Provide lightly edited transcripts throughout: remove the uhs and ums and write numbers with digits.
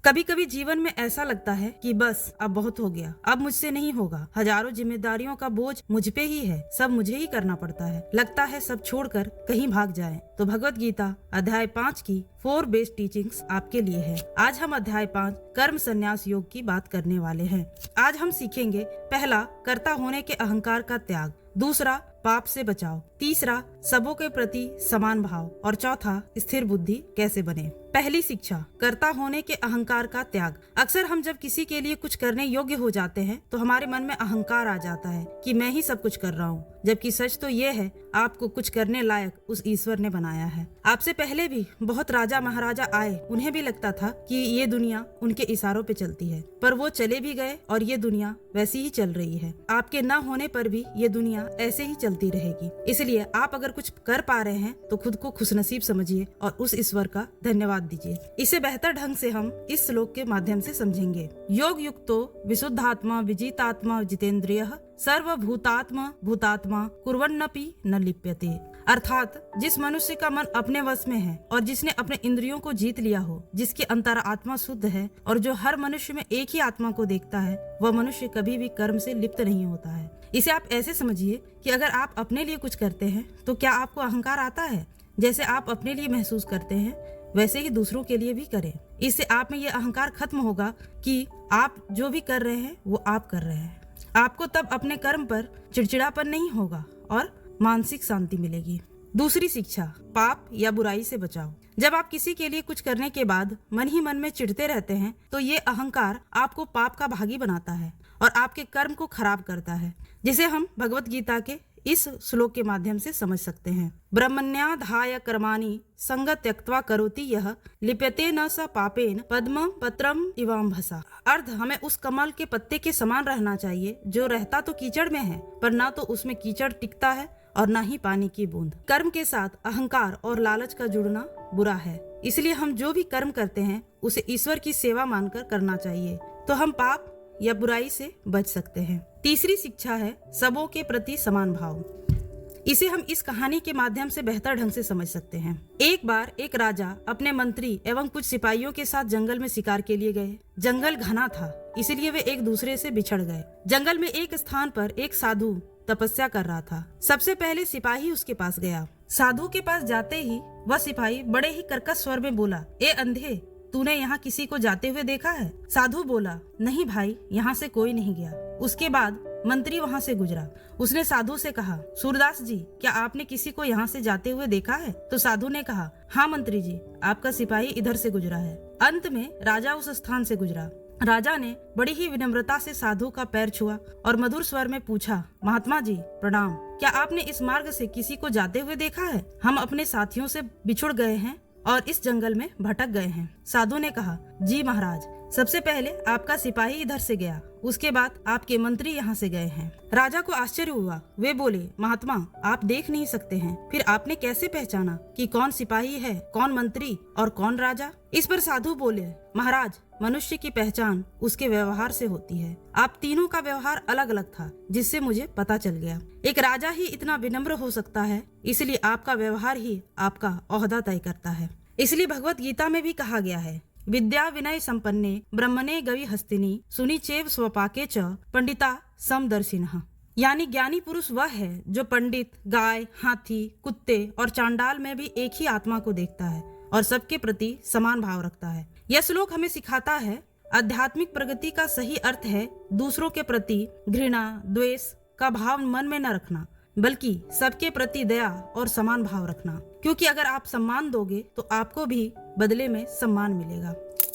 कभी कभी जीवन में ऐसा लगता है कि बस अब बहुत हो गया, अब मुझसे नहीं होगा। हजारों जिम्मेदारियों का बोझ मुझ पे ही है, सब मुझे ही करना पड़ता है। लगता है सब छोड़कर कहीं भाग जाएं। तो भगवत गीता अध्याय 5 की 4 बेस्ट टीचिंग्स आपके लिए है। आज हम अध्याय 5 कर्म संन्यास योग की बात करने वाले हैं। आज हम सीखेंगे पहला, कर्ता होने के अहंकार का त्याग। दूसरा, पाप से बचाव। तीसरा, सबों के प्रति समान भाव। और चौथा, स्थिर बुद्धि कैसे बने। पहली शिक्षा, कर्ता होने के अहंकार का त्याग। अक्सर हम जब किसी के लिए कुछ करने योग्य हो जाते हैं तो हमारे मन में अहंकार आ जाता है कि मैं ही सब कुछ कर रहा हूँ, जबकि सच तो ये है आपको कुछ करने लायक उस ईश्वर ने बनाया है। आपसे पहले भी बहुत राजा महाराजा आए, उन्हें भी लगता था कि ये दुनिया उनके इशारों पे चलती है, पर वो चले भी गए और ये दुनिया वैसी ही चल रही है। आपके न होने पर भी ये दुनिया ऐसे ही चलती रहेगी। इसलिए आप अगर कुछ कर पा रहे हैं तो खुद को खुशनसीब समझिए और उस ईश्वर का धन्यवाद दीजिए। इसे बेहतर ढंग से हम इस श्लोक के माध्यम से समझेंगे। योग युक्तो विशुद्धात्मा विजितात्मा जितेंद्रियः सर्वभूतात्मा भूतात्मा कुर्वन्नपि न लिप्यते। अर्थात जिस मनुष्य का मन अपने वश में है और जिसने अपने इंद्रियों को जीत लिया हो, जिसकी अंतरात्मा शुद्ध है और जो हर मनुष्य में एक ही आत्मा को देखता है, वह मनुष्य कभी भी कर्म से लिप्त नहीं होता है। इसे आप ऐसे समझिए कि अगर आप अपने लिए कुछ करते हैं तो क्या आपको अहंकार आता है? जैसे आप अपने लिए महसूस करते हैं वैसे ही दूसरों के लिए भी करें। इससे आप में ये अहंकार खत्म होगा कि आप जो भी कर रहे हैं वो आप कर रहे हैं। आपको तब अपने कर्म पर चिड़चिड़ापन नहीं होगा और मानसिक शांति मिलेगी। दूसरी शिक्षा, पाप या बुराई से बचाओ। जब आप किसी के लिए कुछ करने के बाद मन ही मन में चिढ़ते रहते हैं तो ये अहंकार आपको पाप का भागी बनाता है और आपके कर्म को खराब करता है, जिसे हम भगवत गीता के इस श्लोक के माध्यम से समझ सकते हैं। ब्रह्मण्याधाय कर्माणि संग त्यक्त्वा करोति यह लिप्यते न स पापेन पद्म पत्रम इवाम्भसा। अर्थ, हमें उस कमल के पत्ते के समान रहना चाहिए जो रहता तो कीचड़ में है, पर ना तो उसमें कीचड़ टिकता है और ना ही पानी की बूंद। कर्म के साथ अहंकार और लालच का जुड़ना बुरा है, इसलिए हम जो भी कर्म करते हैं उसे ईश्वर की सेवा मानकर करना चाहिए, तो हम पाप या बुराई से बच सकते हैं। तीसरी शिक्षा है सबों के प्रति समान भाव। इसे हम इस कहानी के माध्यम से बेहतर ढंग से समझ सकते हैं। एक बार एक राजा अपने मंत्री एवं कुछ सिपाहियों के साथ जंगल में शिकार के लिए गए। जंगल घना था, इसलिए वे एक दूसरे से बिछड़ गए। जंगल में एक स्थान पर एक साधु तपस्या कर रहा था। सबसे पहले सिपाही उसके पास गया। साधु के पास जाते ही वह सिपाही बड़े ही कर्कश स्वर में बोला, ए अंधे, तूने यहाँ किसी को जाते हुए देखा है? साधु बोला, नहीं भाई, यहाँ से कोई नहीं गया। उसके बाद मंत्री वहाँ से गुजरा। उसने साधु से कहा, सूरदास जी, क्या आपने किसी को यहाँ से जाते हुए देखा है? तो साधु ने कहा, हाँ मंत्री जी, आपका सिपाही इधर से गुजरा है। अंत में राजा उस स्थान से गुजरा। राजा ने बड़ी ही विनम्रता से साधु का पैर छुआ और मधुर स्वर में पूछा, महात्मा जी प्रणाम, क्या आपने इस मार्ग से किसी को जाते हुए देखा है? हम अपने साथियों से बिछुड़ गए हैं और इस जंगल में भटक गए हैं। साधु ने कहा, जी महाराज, सबसे पहले आपका सिपाही इधर से गया, उसके बाद आपके मंत्री यहाँ से गए हैं। राजा को आश्चर्य हुआ। वे बोले, महात्मा, आप देख नहीं सकते हैं, फिर आपने कैसे पहचाना कि कौन सिपाही है, कौन मंत्री और कौन राजा? इस पर साधु बोले, महाराज, मनुष्य की पहचान उसके व्यवहार से होती है। आप तीनों का व्यवहार अलग अलग था, जिससे मुझे पता चल गया। एक राजा ही इतना विनम्र हो सकता है, इसलिए आपका व्यवहार ही आपका ओहदा तय करता है। इसलिए भगवत गीता में भी कहा गया है, विद्या विनय संपन्ने ब्रह्मणे गवि हस्तिनी सुनि चेव स्वपाके च पंडिता समदर्शिनः। यानी ज्ञानी पुरुष वह है जो पंडित, गाय, हाथी, कुत्ते और चांडाल में भी एक ही आत्मा को देखता है और सबके प्रति समान भाव रखता है। यह श्लोक हमें सिखाता है आध्यात्मिक प्रगति का सही अर्थ है दूसरों के प्रति घृणा, द्वेष का भाव मन में न रखना, बल्कि सबके प्रति दया और समान भाव रखना, क्योंकि अगर आप सम्मान दोगे तो आपको भी बदले में सम्मान मिलेगा।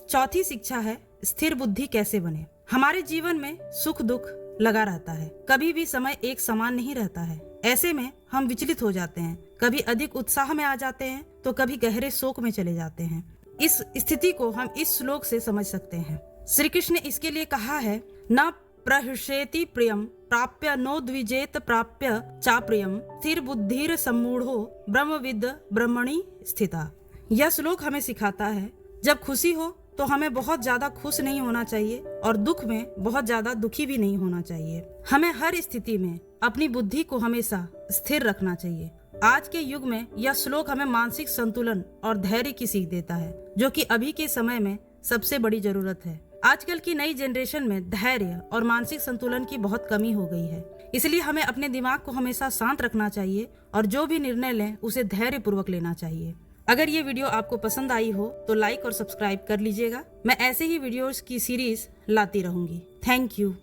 चौथी शिक्षा है स्थिर बुद्धि कैसे बने। हमारे जीवन में सुख दुख लगा रहता है, कभी भी समय एक समान नहीं रहता है। ऐसे में हम विचलित हो जाते हैं, कभी अधिक उत्साह में आ जाते हैं तो कभी गहरे शोक में चले जाते हैं। इस स्थिति को हम इस श्लोक से समझ सकते हैं। श्री कृष्ण ने इसके लिए कहा है, न प्रहृष्येति प्रियम प्राप्य नो द्विजेत प्राप्य चाप्रियम स्थिर बुद्धिर सम्मूढ़ो ब्रह्मविद ब्रह्मणि स्थिता। यह श्लोक हमें सिखाता है जब खुशी हो तो हमें बहुत ज्यादा खुश नहीं होना चाहिए और दुख में बहुत ज्यादा दुखी भी नहीं होना चाहिए। हमें हर स्थिति में अपनी बुद्धि को हमेशा स्थिर रखना चाहिए। आज के युग में यह श्लोक हमें मानसिक संतुलन और धैर्य की सीख देता है, जो कि अभी के समय में सबसे बड़ी जरूरत है। आजकल की नई जनरेशन में धैर्य और मानसिक संतुलन की बहुत कमी हो गई है। इसलिए हमें अपने दिमाग को हमेशा शांत रखना चाहिए और जो भी निर्णय लें उसे धैर्य पूर्वक लेना चाहिए। अगर ये वीडियो आपको पसंद आई हो तो लाइक और सब्सक्राइब कर लीजिएगा। मैं ऐसे ही वीडियोस की सीरीज लाती रहूंगी। Thank you.